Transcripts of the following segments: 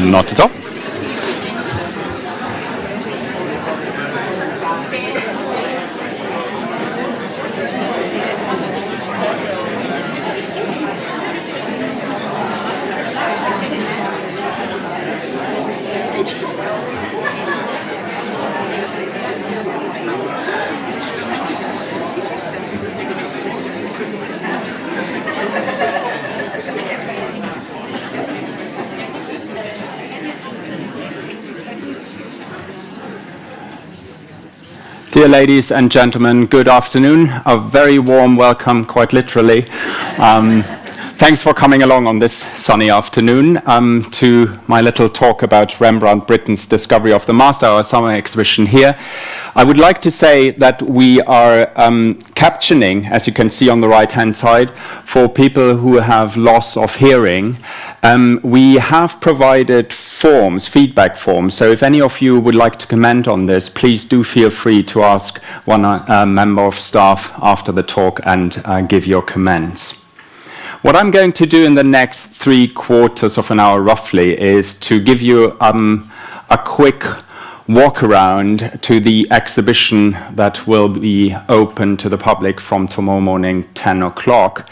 Not at all. Dear ladies and gentlemen, good afternoon. A very warm welcome, quite literally. Thanks for coming along on this sunny afternoon to my little talk about Rembrandt Britain's discovery of the master, our summer exhibition here. I would like to say that we are captioning, as you can see on the right-hand side, for people who have loss of hearing. We have provided forms, feedback forms, so if any of you would like to comment on this, please do feel free to ask one member of staff after the talk and give your comments. What I'm going to do in the next 3/4 of an hour roughly is to give you a quick walk around to the exhibition that will be open to the public from tomorrow morning 10 o'clock.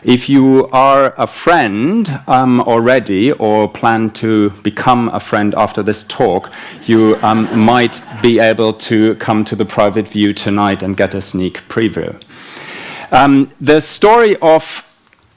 If you are a friend already or plan to become a friend after this talk, you might be able to come to the private view tonight and get a sneak preview. The story of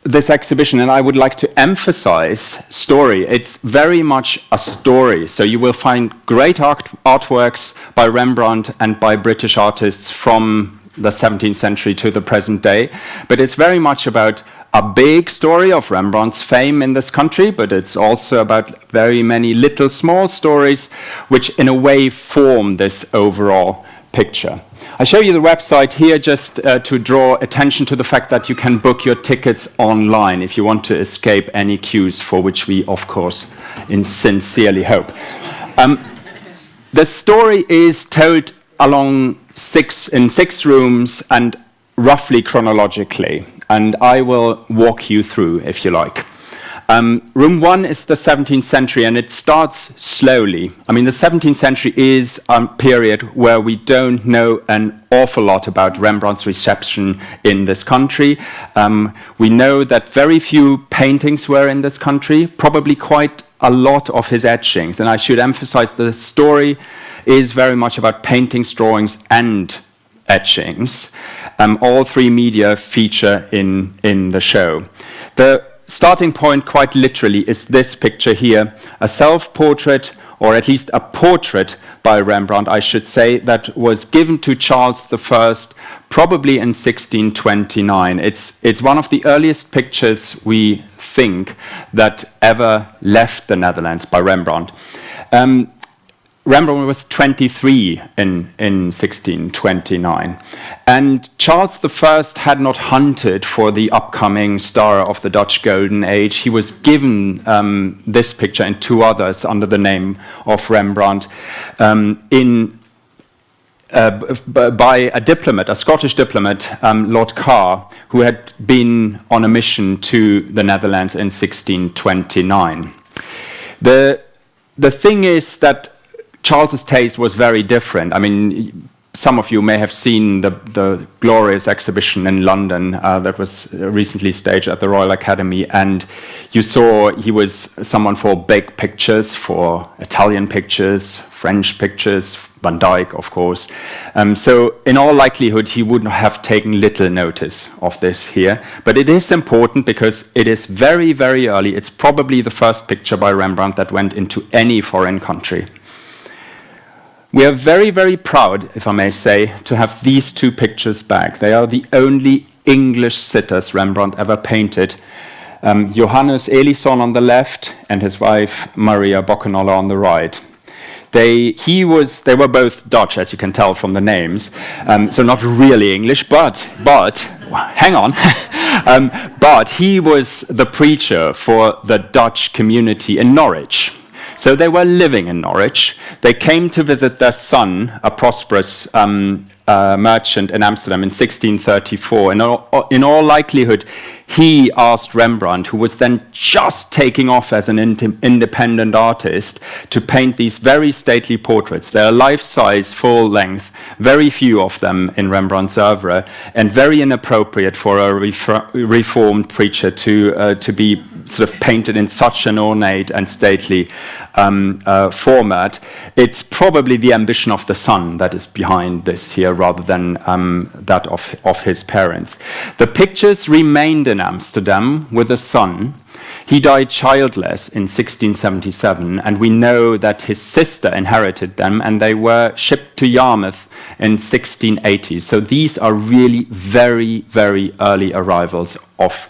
this exhibition, and I would like to emphasize story, it's very much a story. So you will find great artworks by Rembrandt and by British artists from the 17th century to the present day, but it's very much about a big story of Rembrandt's fame in this country, but it's also about very many little small stories which in a way form this overall picture. I show you the website here just to draw attention to the fact that you can book your tickets online if you want to escape any queues, for which we, of course, sincerely hope. The story is told in six rooms and roughly chronologically, and I will walk you through if you like. Room 1 is the 17th century, and it starts slowly. I mean, the 17th century is a period where we don't know an awful lot about Rembrandt's reception in this country. We know that very few paintings were in this country, probably quite a lot of his etchings. And I should emphasize the story is very much about paintings, drawings, and etchings. All three media feature in the show. The starting point, quite literally, is this picture here, a self-portrait, or at least a portrait by Rembrandt, I should say, that was given to Charles I, probably in 1629. It's one of the earliest pictures, we think, that ever left the Netherlands by Rembrandt. Rembrandt was 23 in 1629, and Charles I had not hunted for the upcoming star of the Dutch Golden Age. He was given this picture and two others under the name of Rembrandt by a diplomat, a Scottish diplomat, Lord Carr, who had been on a mission to the Netherlands in 1629. The thing is that Charles's taste was very different. I mean, some of you may have seen the glorious exhibition in London that was recently staged at the Royal Academy, and you saw he was someone for big pictures, for Italian pictures, French pictures, Van Dyck, of course. So in all likelihood, he would have taken little notice of this here. But it is important because it is very, very early. It's probably the first picture by Rembrandt that went into any foreign country. We are very, very proud, if I may say, to have these two pictures back. They are the only English sitters Rembrandt ever painted. Johannes Lisan on the left and his wife Maria Bacchanal on the right. They were both Dutch, as you can tell from the names, so not really English, but hang on. But he was the preacher for the Dutch community in Norwich. So they were living in Norwich. They came to visit their son, a prosperous merchant in Amsterdam in 1634. In all likelihood, he asked Rembrandt, who was then just taking off as an independent artist, to paint these very stately portraits. They are life-size, full-length, very few of them in Rembrandt's oeuvre, and very inappropriate for a Reformed preacher to be sort of painted in such an ornate and stately format. It's probably the ambition of the son that is behind this here, rather than that of his parents. The pictures remained in Amsterdam with the son. He died childless in 1677, and we know that his sister inherited them, and they were shipped to Yarmouth in 1680. So these are really very, very early arrivals of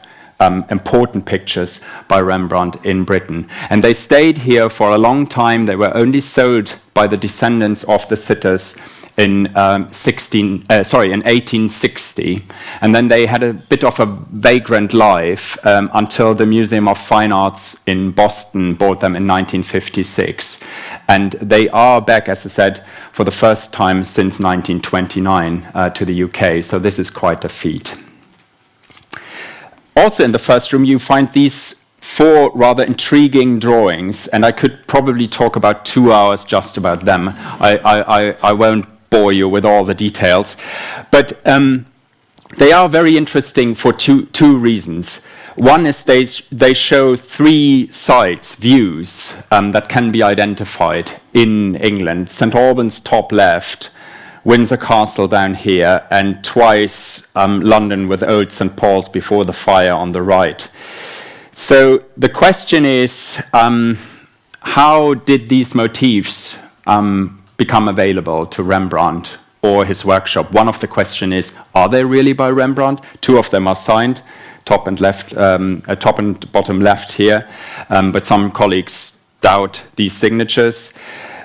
important pictures by Rembrandt in Britain. And they stayed here for a long time. They were only sold by the descendants of the sitters in 1860, and then they had a bit of a vagrant life until the Museum of Fine Arts in Boston bought them in 1956, and they are back, as I said, for the first time since 1929 to the UK. So this is quite a feat. Also in the first room you find these 4 rather intriguing drawings, and I could probably talk about 2 hours just about them. I won't bore you with all the details, but they are very interesting for two reasons. One is they show 3 sites, views, that can be identified in England. St Albans top left, Windsor Castle down here, and twice London with Old St Paul's before the fire on the right. So the question is, how did these motifs become available to Rembrandt or his workshop? One of the questions is, are they really by Rembrandt? 2 of them are signed, top and bottom left here, but some colleagues doubt these signatures.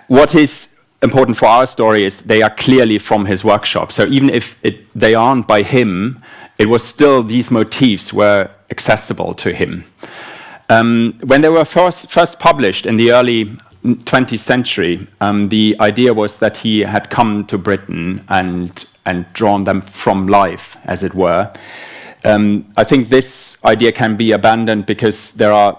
What is important for our story is they are clearly from his workshop. So even if they aren't by him, it was still, these motifs were accessible to him. When they were first published in the early 20th century, the idea was that he had come to Britain and drawn them from life, as it were. I think this idea can be abandoned because there are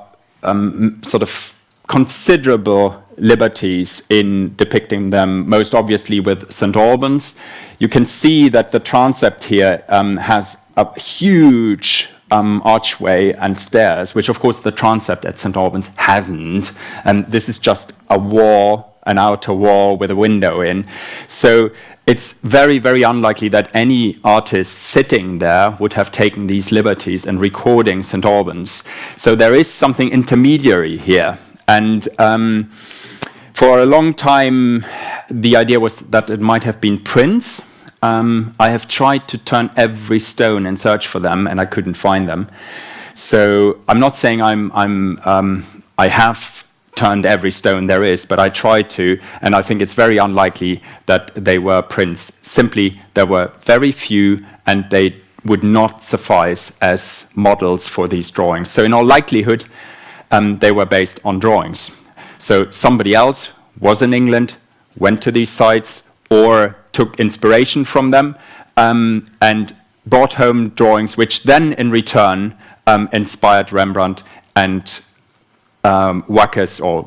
sort of considerable liberties in depicting them, most obviously with St Albans. You can see that the transept here has a huge archway and stairs, which of course the transept at St Albans hasn't, and this is just a wall, an outer wall with a window in. So it's very, very unlikely that any artist sitting there would have taken these liberties and recording St Albans. So there is something intermediary here. And for a long time, the idea was that it might have been prints. I have tried to turn every stone and search for them, and I couldn't find them. So I'm not saying I have turned every stone there is, but I tried to, and I think it's very unlikely that they were prints. Simply, there were very few, and they would not suffice as models for these drawings. So in all likelihood, they were based on drawings. So somebody else was in England, went to these sites, or took inspiration from them, and brought home drawings, which then in return inspired Rembrandt and workers or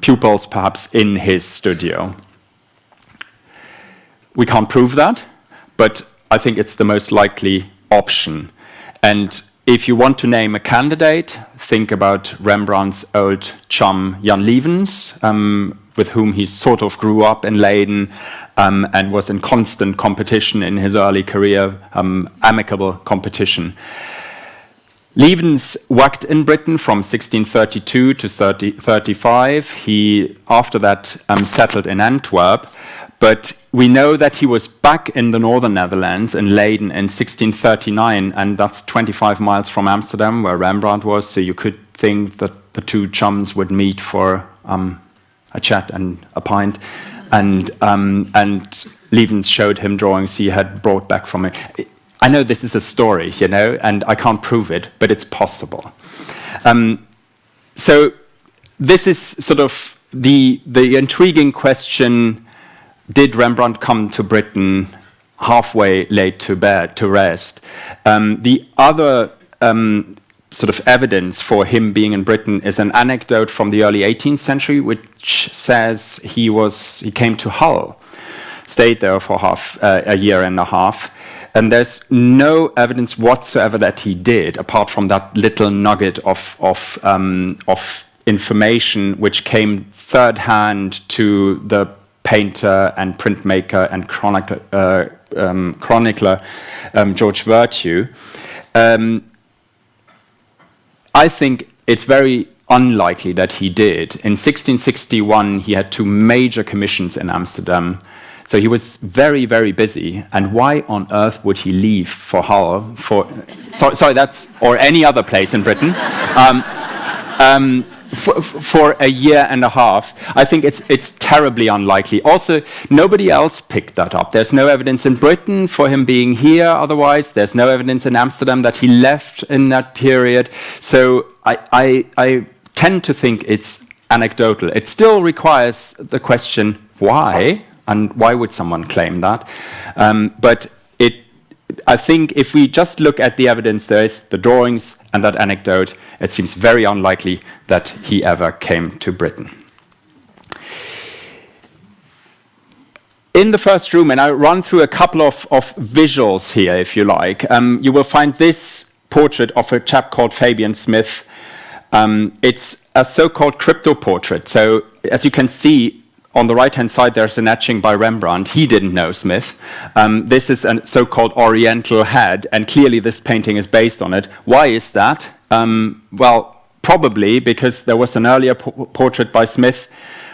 pupils perhaps in his studio. We can't prove that, but I think it's the most likely option. And if you want to name a candidate, think about Rembrandt's old chum Jan Lievens, with whom he sort of grew up in Leiden and was in constant competition in his early career, amicable competition. Lievens worked in Britain from 1632 to 35. He, after that, settled in Antwerp. But we know that he was back in the northern Netherlands, in Leiden, in 1639, and that's 25 miles from Amsterdam, where Rembrandt was, so you could think that the 2 chums would meet for a chat and a pint, and Lievens showed him drawings he had brought back from it. I know this is a story, you know, and I can't prove it, but it's possible. So this is sort of the intriguing question: did Rembrandt come to Britain halfway laid to rest? The other sort of evidence for him being in Britain is an anecdote from the early 18th century, which says he came to Hull, stayed there for a year and a half, and there's no evidence whatsoever that he did, apart from that little nugget of information which came third hand to the painter and printmaker and chronicler George Virtue. I think it's very unlikely that he did. In 1661, he had 2 major commissions in Amsterdam. So he was very, very busy. And why on earth would he leave for Hull? Or any other place in Britain? For a year and a half. I think it's terribly unlikely. Also, nobody else picked that up. There's no evidence in Britain for him being here otherwise. There's no evidence in Amsterdam that he left in that period. So I tend to think it's anecdotal. It still requires the question, why? And why would someone claim that? But I think if we just look at the evidence, there is the drawings and that anecdote, it seems very unlikely that he ever came to Britain. In the first room, and I'll run through a couple of visuals here, if you like, you will find this portrait of a chap called Fabian Smith. It's a so-called crypto portrait. So as you can see, on the right-hand side, there's an etching by Rembrandt. He didn't know Smith. This is a so-called Oriental head, and clearly this painting is based on it. Why is that? Well, probably because there was an earlier portrait by Smith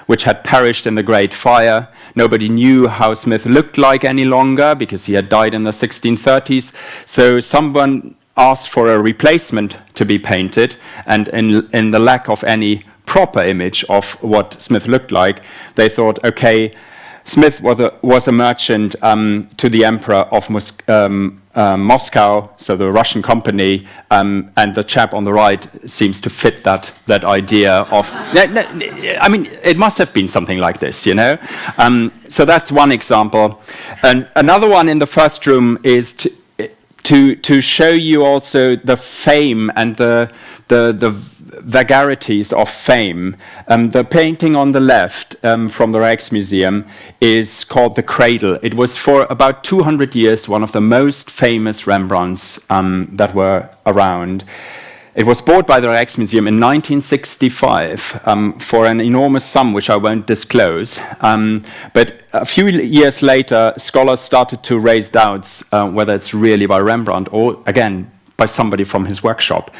which had perished in the Great Fire. Nobody knew how Smith looked like any longer because he had died in the 1630s. So someone asked for a replacement to be painted, and in the lack of any proper image of what Smith looked like, they thought, okay, Smith was a merchant to the Emperor of Moscow, so the Russian company, and the chap on the right seems to fit that idea of... I mean, it must have been something like this, you know? So that's one example. And another one in the first room is to show you also the fame and the vagaries of fame. The painting on the left from the Rijksmuseum is called The Cradle. It was for about 200 years one of the most famous Rembrandts that were around. It was bought by the Rijksmuseum in 1965 for an enormous sum, which I won't disclose. But a few years later, scholars started to raise doubts whether it's really by Rembrandt or, again, by somebody from his workshop.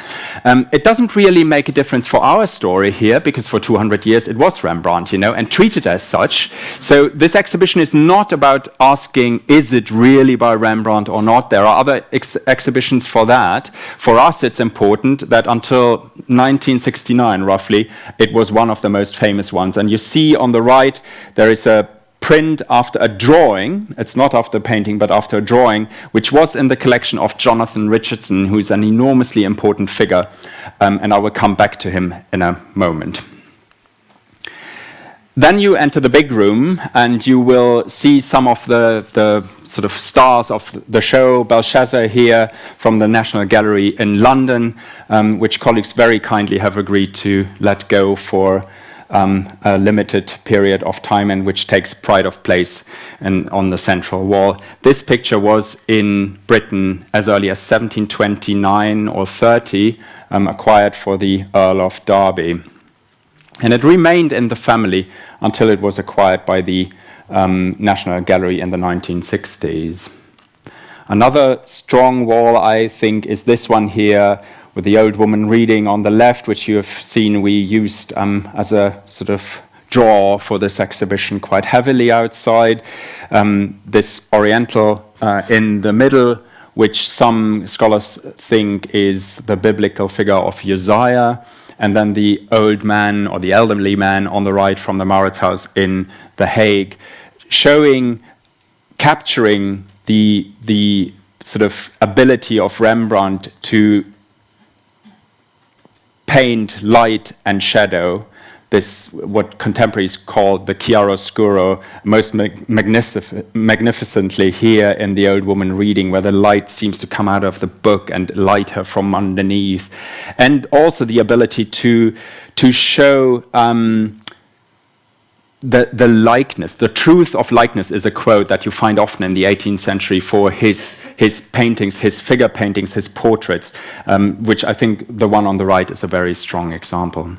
It doesn't really make a difference for our story here, because for 200 years it was Rembrandt, you know, and treated as such. So this exhibition is not about asking, is it really by Rembrandt or not? There are other exhibitions for that. For us, it's important that until 1969, roughly, it was one of the most famous ones. And you see on the right, there is a print after a drawing, it's not after a painting, but after a drawing, which was in the collection of Jonathan Richardson, who's an enormously important figure, and I will come back to him in a moment. Then you enter the big room, and you will see some of the sort of stars of the show, Belshazzar here from the National Gallery in London, which colleagues very kindly have agreed to let go for a limited period of time, and which takes pride of place on the central wall. This picture was in Britain as early as 1729 or 30, acquired for the Earl of Derby. And it remained in the family until it was acquired by the National Gallery in the 1960s. Another strong wall, I think, is this one here, with the old woman reading on the left, which you have seen we used as a sort of draw for this exhibition quite heavily outside. This Oriental in the middle, which some scholars think is the biblical figure of Uzziah, and then the old man or the elderly man on the right from the Mauritshuis in The Hague, capturing the sort of ability of Rembrandt to paint light and shadow this what contemporaries call the chiaroscuro, most magnificently here in the old woman reading, where the light seems to come out of the book and light her from underneath, and also the ability to show the likeness. The truth of likeness is a quote that you find often in the 18th century for his paintings, his figure paintings, his portraits, which I think the one on the right is a very strong example.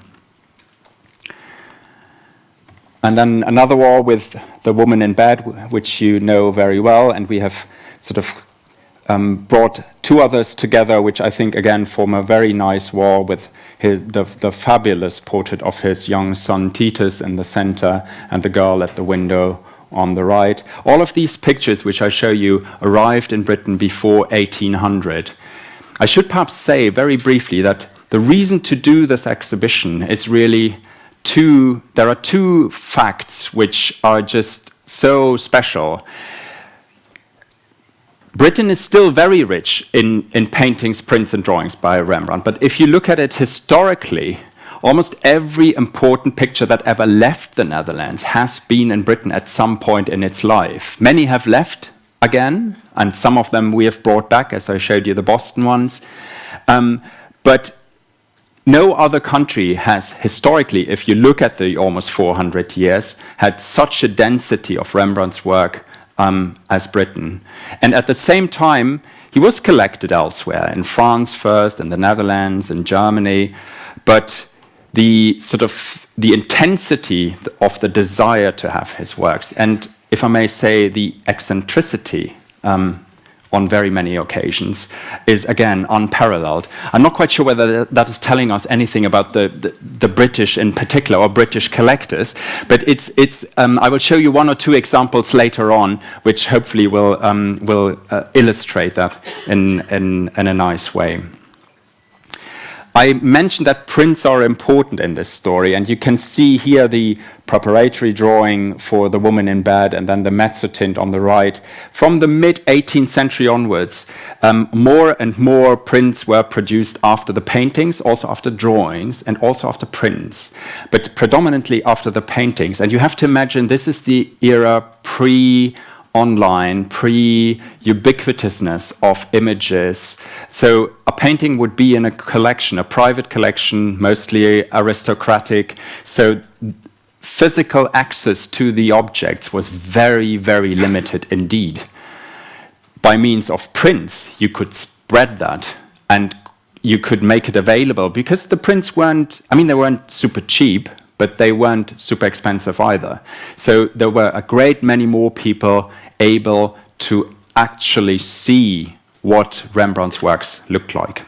And then another wall with the woman in bed, which you know very well, and we have sort of brought two others together, which I think again form a very nice wall with the fabulous portrait of his young son Titus in the center and the girl at the window on the right. All of these pictures which I show you arrived in Britain before 1800. I should perhaps say very briefly that the reason to do this exhibition is really there are two facts which are just so special. Britain is still very rich in paintings, prints, and drawings by Rembrandt. But if you look at it historically, almost every important picture that ever left the Netherlands has been in Britain at some point in its life. Many have left again, and some of them we have brought back, as I showed you the Boston ones. But no other country has historically, if you look at the almost 400 years, had such a density of Rembrandt's work as Britain. And at the same time, he was collected elsewhere, in France first, in the Netherlands, in Germany, but the intensity of the desire to have his works, and if I may say, the eccentricity on very many occasions, is again unparalleled. I'm not quite sure whether that is telling us anything about the British in particular, or British collectors, but I will show you one or two examples later on, which hopefully will illustrate that in a nice way. I mentioned that prints are important in this story, and you can see here the preparatory drawing for the woman in bed and then the mezzotint on the right. From the mid-18th century onwards, more and more prints were produced after the paintings, also after drawings, and also after prints, but predominantly after the paintings. And you have to imagine this is the era pre-online, pre-ubiquitousness of images. So a painting would be in a collection, a private collection, mostly aristocratic. So physical access to the objects was very, very limited indeed. By means of prints, you could spread that and you could make it available, because the prints weren't super cheap, but they weren't super expensive either. So there were a great many more people able to actually see what Rembrandt's works looked like.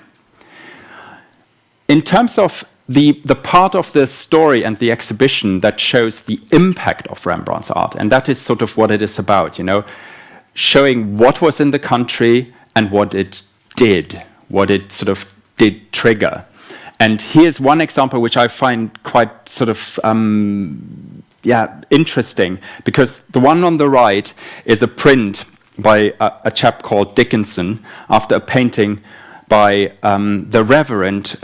In terms of the part of the story and the exhibition that shows the impact of Rembrandt's art, and that is sort of what it is about, showing what was in the country and what it did, what it sort of did trigger. And here's one example which I find quite sort of interesting, because the one on the right is a print by a chap called Dickinson after a painting by the Reverend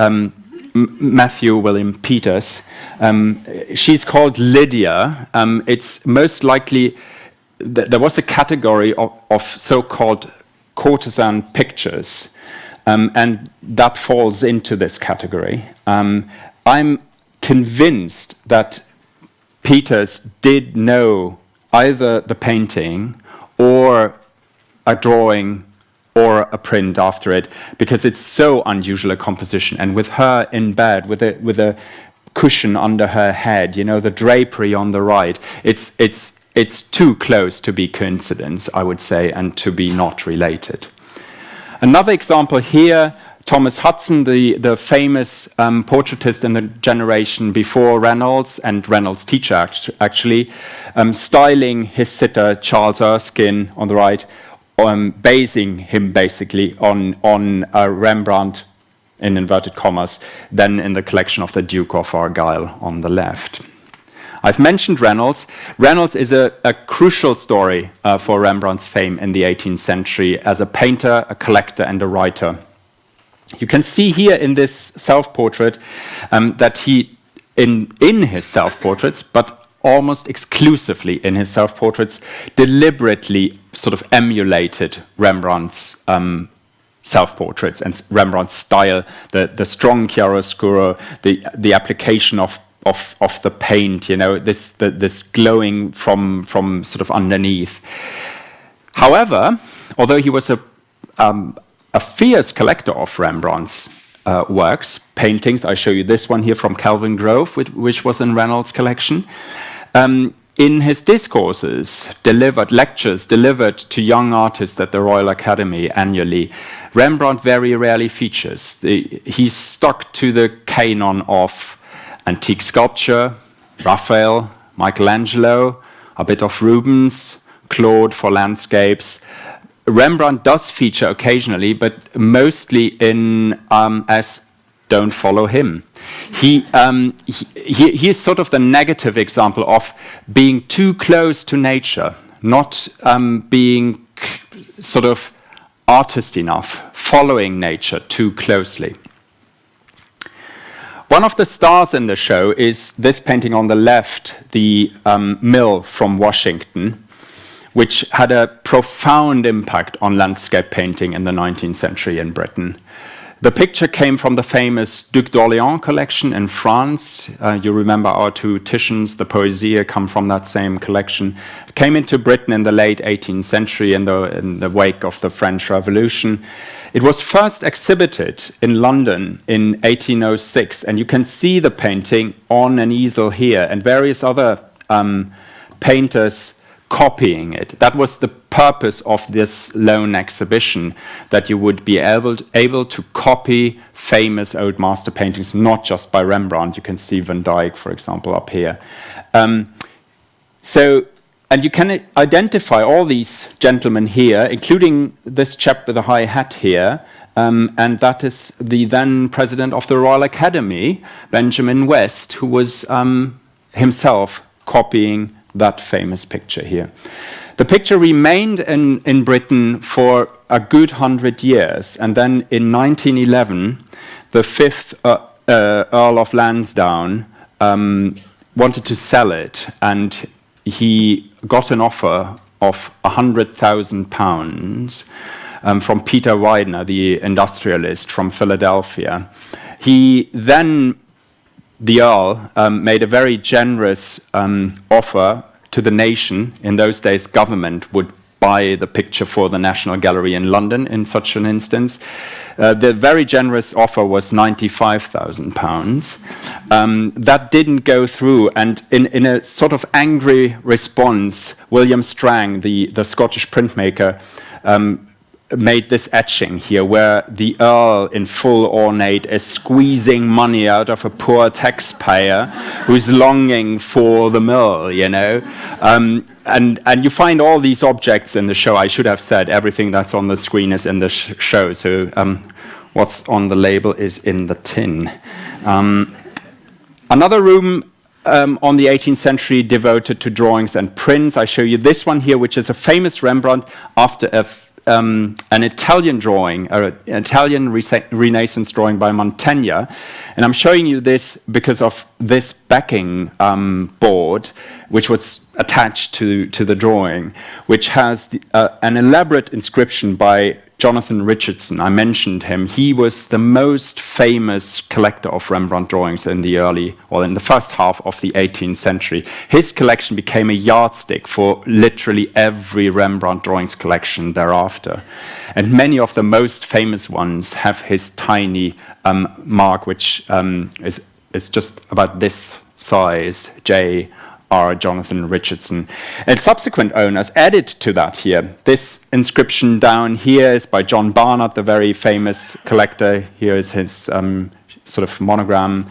Matthew William Peters. She's called Lydia. It's most likely there was a category of so-called courtesan pictures, and that falls into this category. I'm convinced that Peters did know either the painting or a drawing or a print after it, because it's so unusual a composition. And with her in bed, with a cushion under her head, the drapery on the right, it's too close to be coincidence, I would say, and to be not related. Another example here, Thomas Hudson, the famous portraitist in the generation before Reynolds, and Reynolds' teacher actually, styling his sitter Charles Erskine on the right, basing him basically on a Rembrandt, in inverted commas, then in the collection of the Duke of Argyll on the left. I've mentioned Reynolds. Reynolds is a crucial story for Rembrandt's fame in the 18th century as a painter, a collector, and a writer. You can see here in this self-portrait that he in his self-portraits, but almost exclusively in his self-portraits, deliberately sort of emulated Rembrandt's self-portraits and Rembrandt's style, the strong chiaroscuro, the application of the paint, this glowing from sort of underneath. However, although he was a fierce collector of Rembrandt's works, paintings, I show you this one here from Kelvingrove, which was in Reynolds' collection. In his discourses, lectures delivered to young artists at the Royal Academy annually, Rembrandt very rarely features. He stuck to the canon of antique sculpture, Raphael, Michelangelo, a bit of Rubens, Claude for landscapes. Rembrandt does feature occasionally, but mostly in as "Don't follow him." He is sort of the negative example of being too close to nature, not being sort of artist enough, following nature too closely. One of the stars in the show is this painting on the left, the Mill from Washington, which had a profound impact on landscape painting in the 19th century in Britain. The picture came from the famous Duc d'Orléans collection in France. You remember our two Titians, the Poesie, come from that same collection. It came into Britain in the late 18th century in the wake of the French Revolution. It was first exhibited in London in 1806, and you can see the painting on an easel here, and various other painters copying it. That was the purpose of this lone exhibition, that you would be able to copy famous old master paintings, not just by Rembrandt. You can see Van Dyck, for example, up here. And you can identify all these gentlemen here, including this chap with a high hat here, and that is the then president of the Royal Academy, Benjamin West, who was himself copying that famous picture here. The picture remained in Britain for a good 100 years, and then in 1911, the fifth Earl of Lansdowne wanted to sell it, and he got an offer of £100,000 from Peter Widener, the industrialist from Philadelphia. The Earl made a very generous offer to the nation. In those days, government would buy the picture for the National Gallery in London in such an instance. The very generous offer was £95,000. That didn't go through, and in a sort of angry response, William Strang, the Scottish printmaker, made this etching here where the Earl in full ornate is squeezing money out of a poor taxpayer who's longing for the mill, and you find all these objects in the show. I should have said everything that's on the screen is in the show, so what's on the label is in the tin. Another room on the 18th century devoted to drawings and prints. I show you this one here, which is a famous Rembrandt after an Italian drawing, an Italian Renaissance drawing by Mantegna. And I'm showing you this because of this backing board, which was attached to the drawing, which has an elaborate inscription by Jonathan Richardson. I mentioned him. He was the most famous collector of Rembrandt drawings in the first half of the 18th century. His collection became a yardstick for literally every Rembrandt drawings collection thereafter. And many of the most famous ones have his tiny mark, which is just about this size, J.R. Jonathan Richardson. And subsequent owners added to that here. This inscription down here is by John Barnard, the very famous collector. Here is his sort of monogram.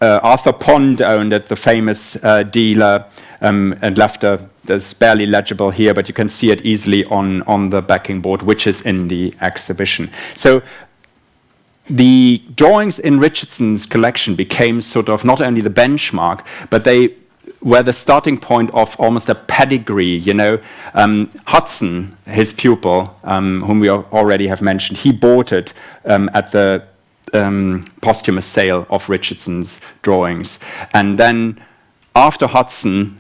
Arthur Pond owned it, the famous dealer, and left that's barely legible here, but you can see it easily on the backing board, which is in the exhibition. So the drawings in Richardson's collection became sort of not only the benchmark, but they were the starting point of almost a pedigree. Hudson, his pupil, whom we already have mentioned, he bought it at the posthumous sale of Richardson's drawings. And then after Hudson,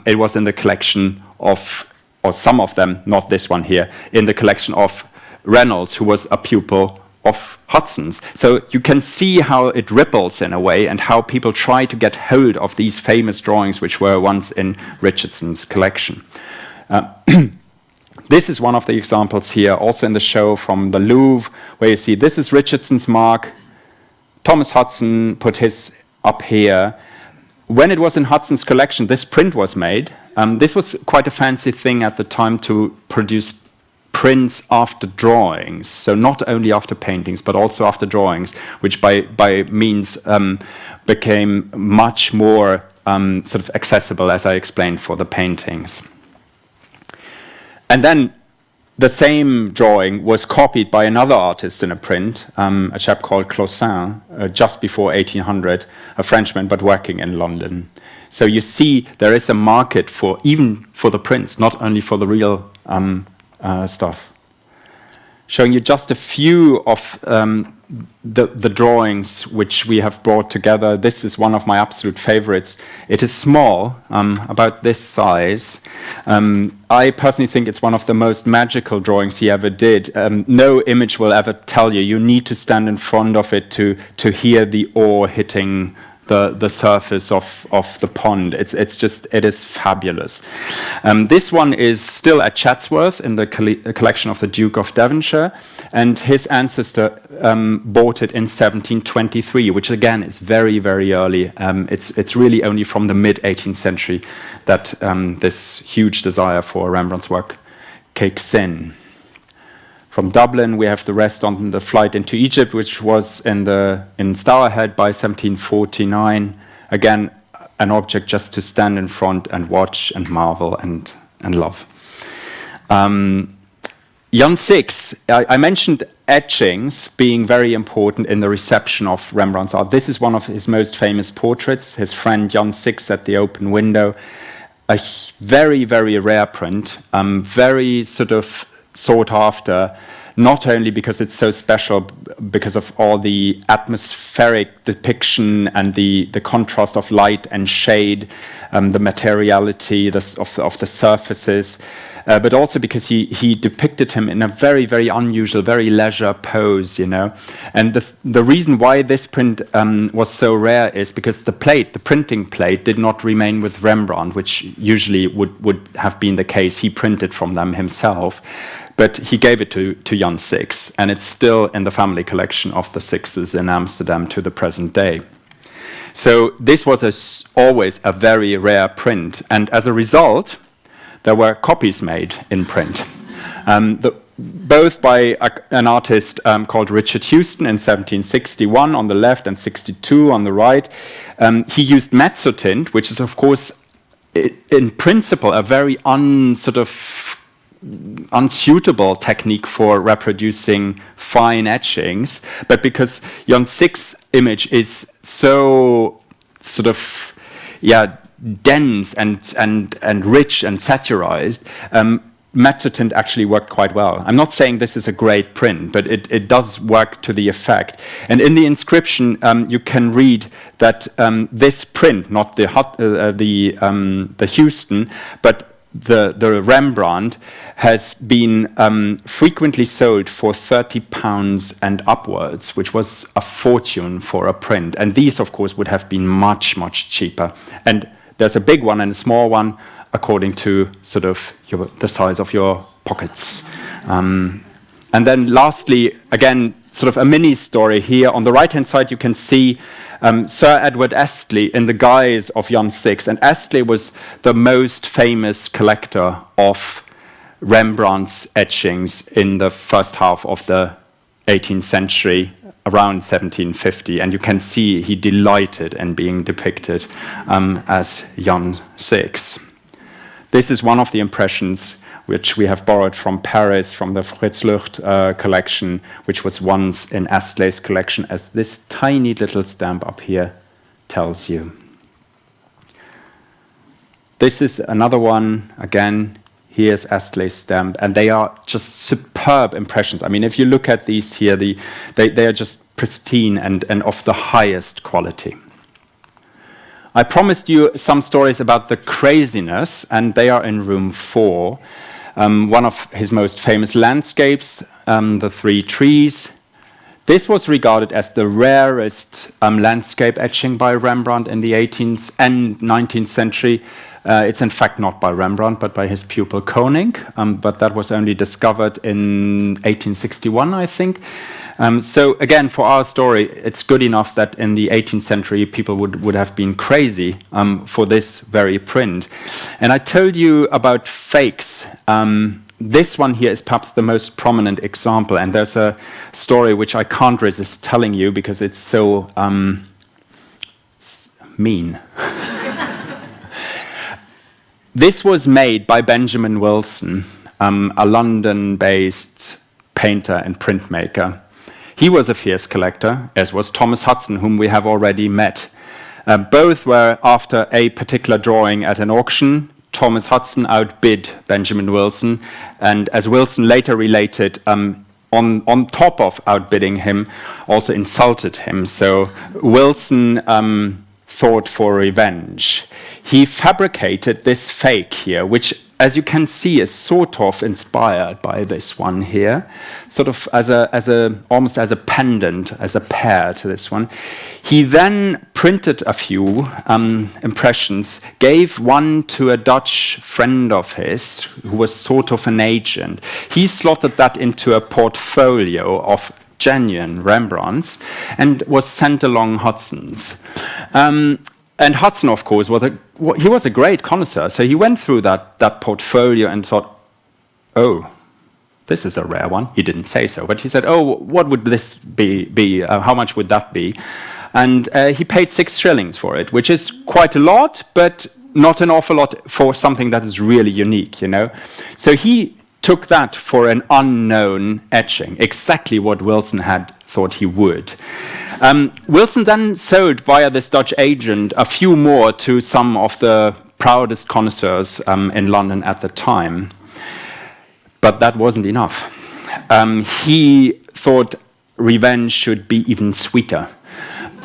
it was in the collection of, or some of them, not this one here, in the collection of Reynolds, who was a pupil of Hudson's. So you can see how it ripples in a way, and how people try to get hold of these famous drawings which were once in Richardson's collection. This is one of the examples here, also in the show from the Louvre, where you see this is Richardson's mark. Thomas Hudson put his up here. When it was in Hudson's collection, this print was made. This was quite a fancy thing at the time to produce prints after drawings, so not only after paintings, but also after drawings, which by means became much more sort of accessible, as I explained, for the paintings. And then the same drawing was copied by another artist in a print, a chap called Clausin, just before 1800, a Frenchman, but working in London. So you see there is a market for, even for the prints, not only for the real stuff. Showing you just a few of the drawings which we have brought together. This is one of my absolute favorites. It is small, about this size. I personally think it's one of the most magical drawings he ever did. No image will ever tell you. You need to stand in front of it to hear the oar hitting the surface of the pond. It is fabulous. This one is still at Chatsworth in the collection of the Duke of Devonshire, and his ancestor bought it in 1723, which again is very, very early. It's really only from the mid-18th century that this huge desire for Rembrandt's work kicks in. From Dublin, we have the rest on the flight into Egypt, which was in Stourhead by 1749. Again, an object just to stand in front and watch and marvel and love. Jan Six, I mentioned etchings being very important in the reception of Rembrandt's art. This is one of his most famous portraits, his friend Jan Six at the open window. A very, very rare print, very sort of sought after, not only because it's so special, because of all the atmospheric depiction and the contrast of light and shade, the materiality of the surfaces, but also because he depicted him in a very, very unusual, very leisure pose, you know. And the reason why this print was so rare is because the printing plate, did not remain with Rembrandt, which usually would have been the case. He printed from them himself. But he gave it to Jan Six, and it's still in the family collection of the Sixes in Amsterdam to the present day. So this was always a very rare print, and as a result, there were copies made in print. Both by an artist called Richard Houston in 1761 on the left and 62 on the right. He used mezzotint, which is, of course, in principle, a very unsuitable technique for reproducing fine etchings, but because Jan Six's image is so dense and rich and satirized, mezzotint actually worked quite well. I'm not saying this is a great print, but it does work to the effect. And in the inscription, you can read that this print, not the Houston, but the Rembrandt, has been frequently sold for £30 and upwards, which was a fortune for a print. And these, of course, would have been much, much cheaper. And there's a big one and a small one, according to sort of the size of your pockets. And then lastly, again, sort of a mini story here. On the right-hand side, you can see Sir Edward Astley in the guise of Jan Six. And Astley was the most famous collector of Rembrandt's etchings in the first half of the 18th century, around 1750. And you can see he delighted in being depicted as Jan Six. This is one of the impressions which we have borrowed from Paris, from the Fritz Lucht collection, which was once in Astley's collection, as this tiny little stamp up here tells you. This is another one. Again, Here's Astley's stamp, and they are just superb impressions. I mean, if you look at these here, they are just pristine and of the highest quality. I promised you some stories about the craziness, and they are in room 4. One of his most famous landscapes, the Three Trees. This was regarded as the rarest landscape etching by Rembrandt in the 18th and 19th century. It's in fact not by Rembrandt, but by his pupil Koning, but that was only discovered in 1861, I think. So again, for our story, it's good enough that in the 18th century, people would have been crazy for this very print. And I told you about fakes. This one here is perhaps the most prominent example, and there's a story which I can't resist telling you because it's so mean. This was made by Benjamin Wilson, a London-based painter and printmaker. He was a fierce collector, as was Thomas Hudson, whom we have already met. Both were after a particular drawing at an auction. Thomas Hudson outbid Benjamin Wilson, and as Wilson later related, on top of outbidding him, also insulted him. So Wilson thought for revenge. He fabricated this fake here, which, as you can see, is sort of inspired by this one here, sort of almost as a pendant, as a pair to this one. He then printed a few impressions, gave one to a Dutch friend of his, who was sort of an agent. He slotted that into a portfolio of genuine Rembrandts and was sent along Hudson's. And Hudson, of course, he was a great connoisseur, so he went through that portfolio and thought, oh, this is a rare one. He didn't say so, but he said, oh, what would this be? How much would that be? And he paid 6 shillings for it, which is quite a lot, but not an awful lot for something that is really unique, you know. So he took that for an unknown etching, exactly what Wilson had thought he would. Wilson then sold via this Dutch agent a few more to some of the proudest connoisseurs in London at the time. But that wasn't enough. He thought revenge should be even sweeter.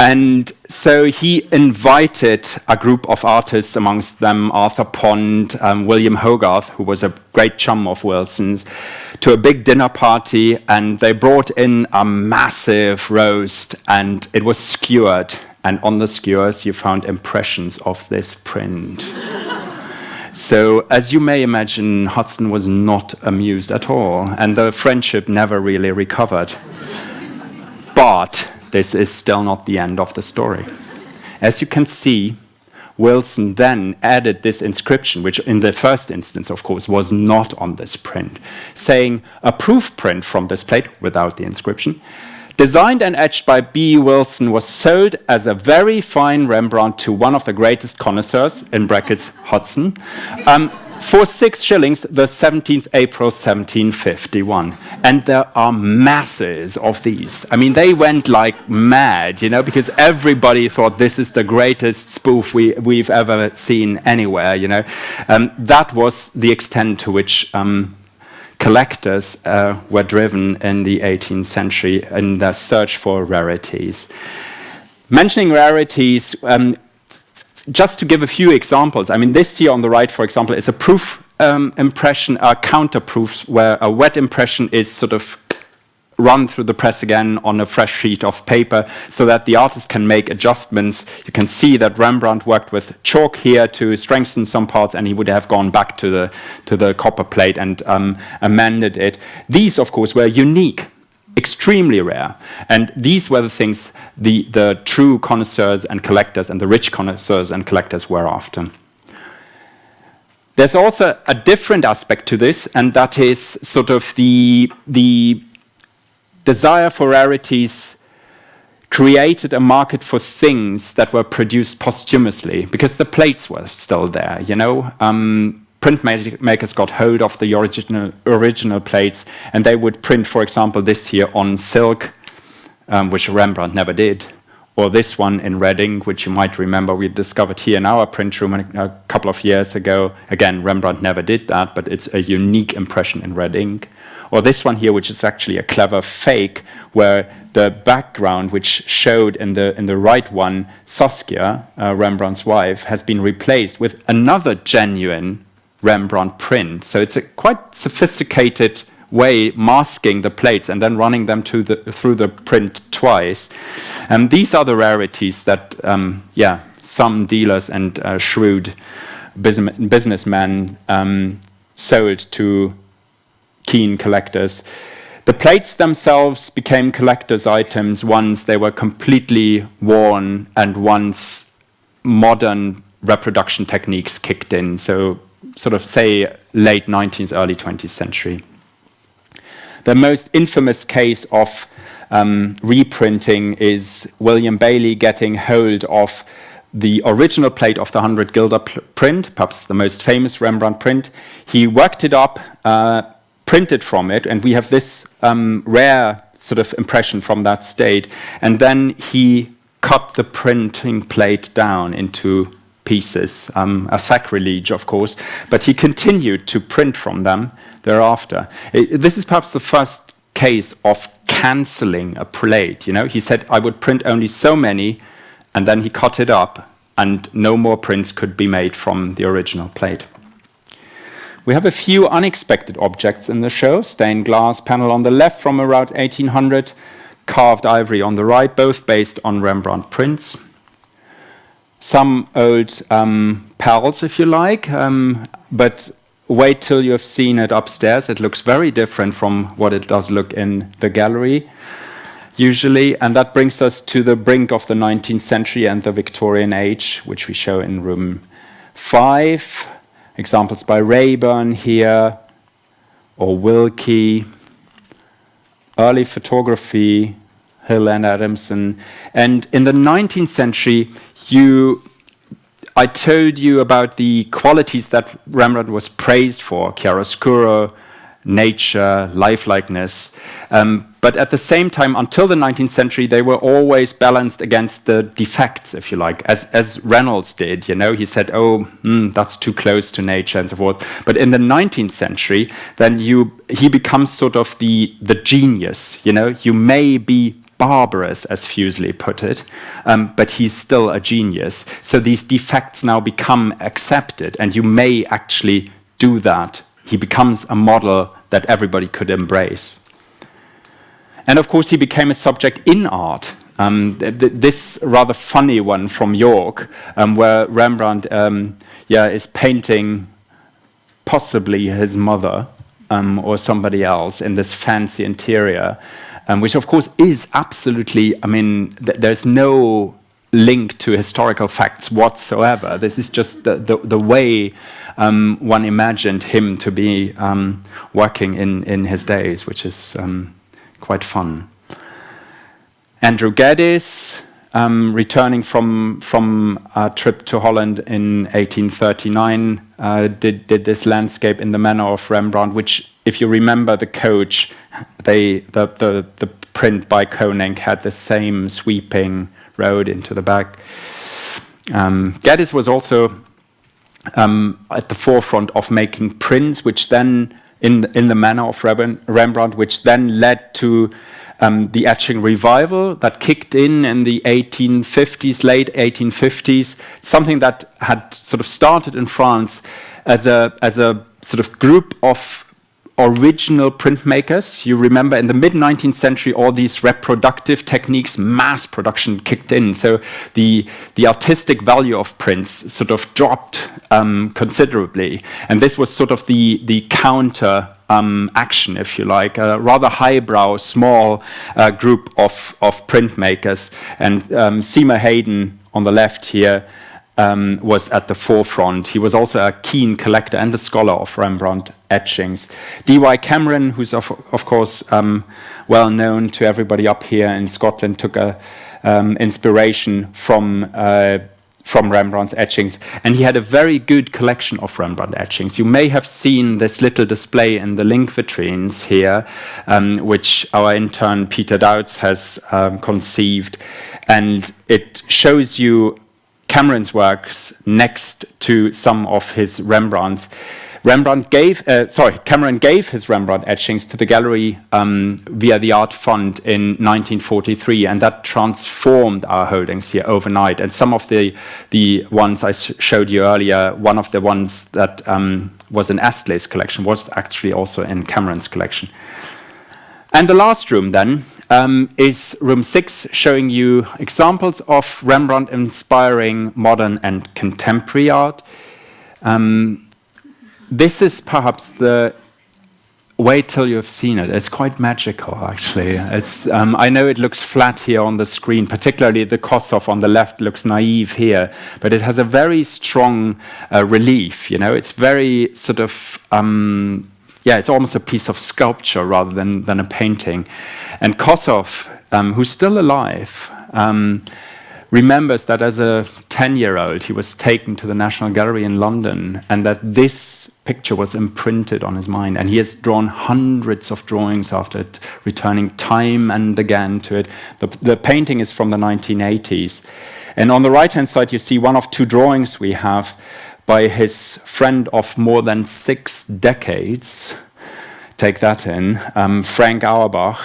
And so he invited a group of artists, amongst them Arthur Pond, William Hogarth, who was a great chum of Wilson's, to a big dinner party, and they brought in a massive roast, and it was skewered. And on the skewers, you found impressions of this print. So, as you may imagine, Hudson was not amused at all, and the friendship never really recovered. But this is still not the end of the story. As you can see, Wilson then added this inscription, which in the first instance, of course, was not on this print, saying, a proof print from this plate, without the inscription, designed and etched by B. Wilson, was sold as a very fine Rembrandt to one of the greatest connoisseurs, in brackets Hudson, for 6 shillings, the 17th April 1751. And there are masses of these. I mean, they went like mad, you know, because everybody thought this is the greatest spoof we've ever seen anywhere, you know. That was the extent to which collectors were driven in the 18th century in their search for rarities. Mentioning rarities, just to give a few examples, I mean, this here on the right, for example, is a proof impression, a counter proof, where a wet impression is sort of run through the press again on a fresh sheet of paper so that the artist can make adjustments. You can see that Rembrandt worked with chalk here to strengthen some parts, and he would have gone back to the copper plate and amended it. These, of course, were unique, extremely rare, and these were the things the true connoisseurs and collectors and the rich connoisseurs and collectors were after. There's also a different aspect to this, and that is sort of the desire for rarities created a market for things that were produced posthumously, because the plates were still there, you know. Printmakers got hold of the original plates, and they would print, for example, this here on silk, which Rembrandt never did, or this one in red ink, which you might remember we discovered here in our print room a couple of years ago. Again, Rembrandt never did that, but it's a unique impression in red ink. Or this one here, which is actually a clever fake, where the background, which showed in the right one, Saskia, Rembrandt's wife, has been replaced with another genuine Rembrandt print. So it's a quite sophisticated way masking the plates and then running them through the print twice. And these are the rarities that, some dealers and shrewd businessmen sold to keen collectors. The plates themselves became collector's items once they were completely worn and once modern reproduction techniques kicked in. So sort of say late 19th, early 20th century. The most infamous case of reprinting is William Bailey getting hold of the original plate of the 100 guilder print, perhaps the most famous Rembrandt print. He worked it up, printed from it, and we have this rare sort of impression from that state. And then he cut the printing plate down into pieces, a sacrilege, of course, but he continued to print from them thereafter. This is perhaps the first case of cancelling a plate. You know, he said, I would print only so many, and then he cut it up, and no more prints could be made from the original plate. We have a few unexpected objects in the show. Stained glass panel on the left from around 1800, carved ivory on the right, both based on Rembrandt prints. Some old pearls, if you like, but wait till you have seen it upstairs. It looks very different from what it does look in the gallery, usually. And that brings us to the brink of the 19th century and the Victorian age, which we show in room 5. Examples by Rayburn here, or Wilkie, early photography, Hill and Adamson. And in the 19th century, I told you about the qualities that Rembrandt was praised for, chiaroscuro, nature, lifelikeness. But at the same time, until the 19th century, they were always balanced against the defects, if you like, as Reynolds did. You know, he said, that's too close to nature and so forth. But in the 19th century, then he becomes sort of the genius. You know, you may be barbarous, as Fuseli put it, but he's still a genius. So these defects now become accepted, and you may actually do that. He becomes a model that everybody could embrace. And of course, he became a subject in art. This rather funny one from York, where Rembrandt is painting possibly his mother or somebody else in this fancy interior, which of course is absolutely, there's no link to historical facts whatsoever. This is just the way one imagined him to be working in his days, which is quite fun. Andrew Geddes, returning from a trip to Holland in 1839, did this landscape in the manner of Rembrandt, which, if you remember the coach, the print by Koning had the same sweeping road into the back. Geddes was also at the forefront of making prints, which then, in the manner of Rembrandt, which then led to the etching revival that kicked in the 1850s, late 1850s. Something that had sort of started in France as a sort of group of original printmakers. You remember in the mid-19th century, all these reproductive techniques, mass production kicked in. So the artistic value of prints sort of dropped considerably. And this was sort of the counter action, if you like, a rather highbrow, small group of printmakers. And Seymour Hayden on the left here was at the forefront. He was also a keen collector and a scholar of Rembrandt etchings. D.Y. Cameron, who's of course well known to everybody up here in Scotland, took a inspiration from Rembrandt's etchings, and he had a very good collection of Rembrandt etchings. You may have seen this little display in the link vitrines here, which our intern Peter Douds has conceived. And it shows you Cameron's works next to some of his Rembrandts. Cameron gave his Rembrandt etchings to the gallery via the Art Fund in 1943, and that transformed our holdings here overnight. And some of the ones I showed you earlier, one of the ones that was in Astley's collection was actually also in Cameron's collection. And the last room then is room 6, showing you examples of Rembrandt inspiring modern and contemporary art. This is perhaps the wait till you've seen it. It's quite magical, actually. It's I know it looks flat here on the screen, particularly the Kossoff on the left looks naive here, but it has a very strong relief. It's very sort of it's almost a piece of sculpture rather than a painting. And Kossoff, who's still alive, remembers that as a 10-year-old he was taken to the National Gallery in London, and that this picture was imprinted on his mind, and he has drawn hundreds of drawings after it, returning time and again to it. The painting is from the 1980s, and on the right-hand side you see one of 2 drawings we have by his friend of more than 6 decades. Take that in, Frank Auerbach,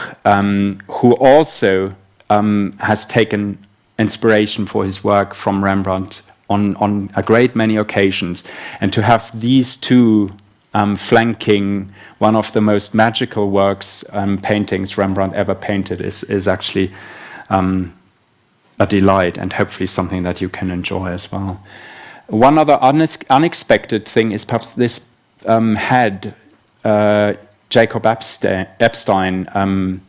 who also has taken inspiration for his work from Rembrandt on a great many occasions. And to have these 2 flanking one of the most magical works, paintings Rembrandt ever painted is actually a delight, and hopefully something that you can enjoy as well. One other unexpected thing is perhaps this head Jacob Epstein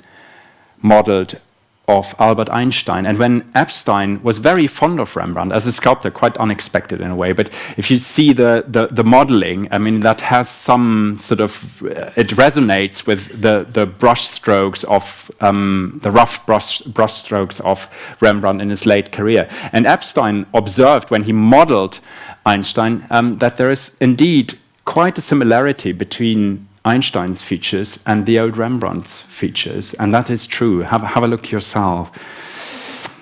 modeled of Albert Einstein. And when Epstein was very fond of Rembrandt as a sculptor, quite unexpected in a way, but if you see the modeling, I mean, that has some sort of, it resonates with the brush strokes of, the rough brush strokes of Rembrandt in his late career. And Epstein observed when he modeled Einstein that there is indeed quite a similarity between Einstein's features and the old Rembrandt's features, and that is true. Have a look yourself.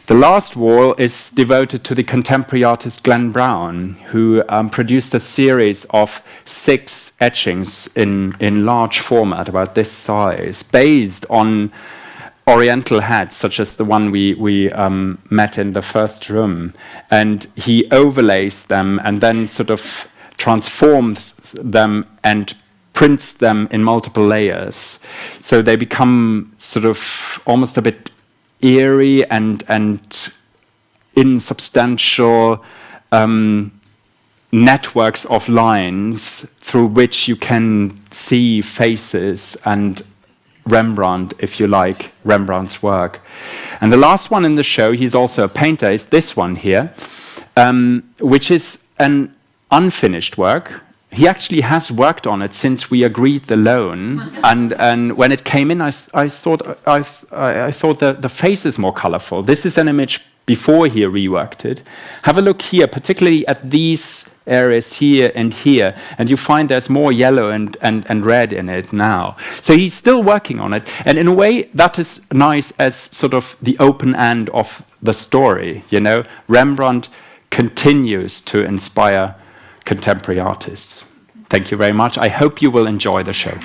The last wall is devoted to the contemporary artist Glenn Brown, who produced a series of 6 etchings in large format, about this size, based on Oriental heads, such as the one we met in the first room, and he overlays them and then sort of transforms them and prints them in multiple layers, so they become sort of almost a bit eerie and insubstantial networks of lines through which you can see faces and Rembrandt, if you like, Rembrandt's work. And the last one in the show, he's also a painter, is this one here, which is an unfinished work. He actually has worked on it since we agreed the loan, and when it came in, I thought the face is more colorful. This is an image before he reworked it. Have a look here, particularly at these areas here, and you find there's more yellow and red in it now. So he's still working on it, and in a way that is nice as sort of the open end of the story. Rembrandt continues to inspire contemporary artists. Thank you very much. I hope you will enjoy the show.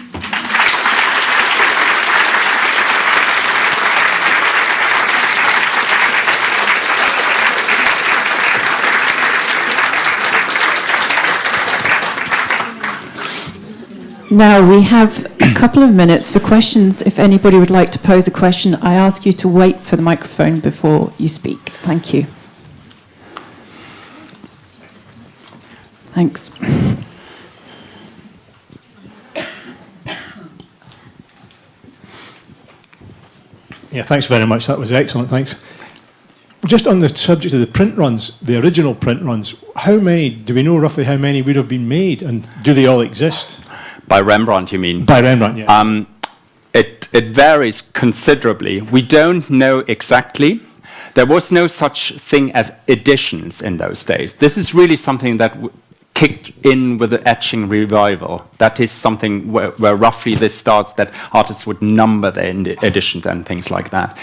Now we have a couple of minutes for questions. If anybody would like to pose a question, I ask you to wait for the microphone before you speak. Thank you. Thanks. Yeah, thanks very much. That was excellent. Thanks. Just on the subject of the print runs, the original print runs, do we know roughly how many would have been made, and do they all exist? By Rembrandt, you mean? By Rembrandt, yeah. It varies considerably. We don't know exactly. There was no such thing as editions in those days. This is really something that kicked in with the etching revival. That is something where roughly this starts, that artists would number their editions and things like that.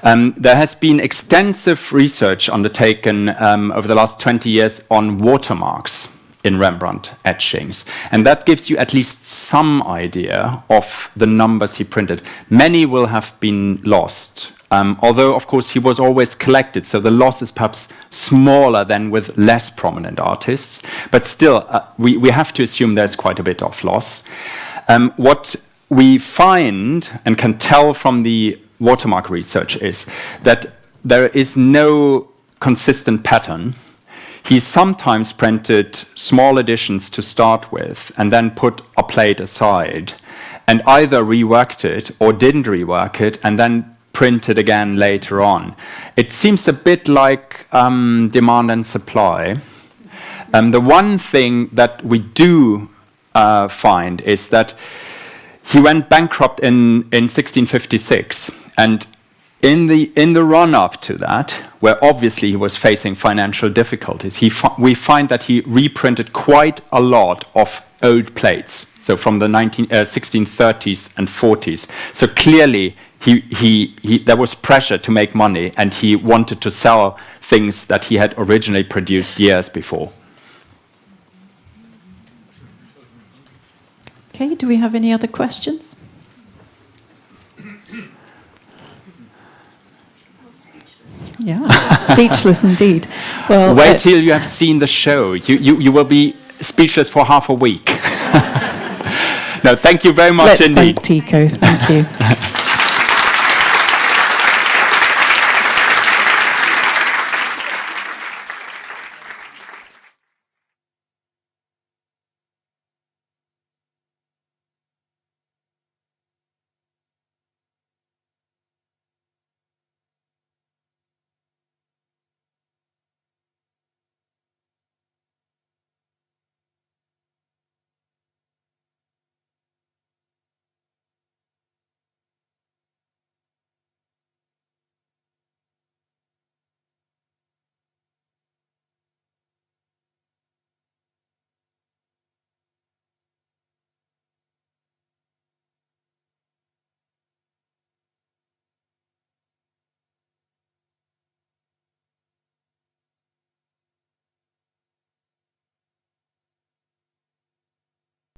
There has been extensive research undertaken over the last 20 years on watermarks in Rembrandt etchings, and that gives you at least some idea of the numbers he printed. Many will have been lost, although of course he was always collected, so the loss is perhaps smaller than with less prominent artists, but still we have to assume there's quite a bit of loss. What we find and can tell from the watermark research is that there is no consistent pattern. He sometimes printed small editions to start with and then put a plate aside and either reworked it or didn't rework it and then printed again later on. It seems a bit like demand and supply. The one thing that we do find is that he went bankrupt in 1656, and in the run-up to that, where obviously he was facing financial difficulties, we find that he reprinted quite a lot of old plates, so from the 1630s and 40s. So clearly, there was pressure to make money, and he wanted to sell things that he had originally produced years before. Okay, do we have any other questions? Yeah, speechless indeed. Well, wait till you have seen the show. You will be speechless for half a week. No, thank you very much indeed. Let's thank Tico. Thank you.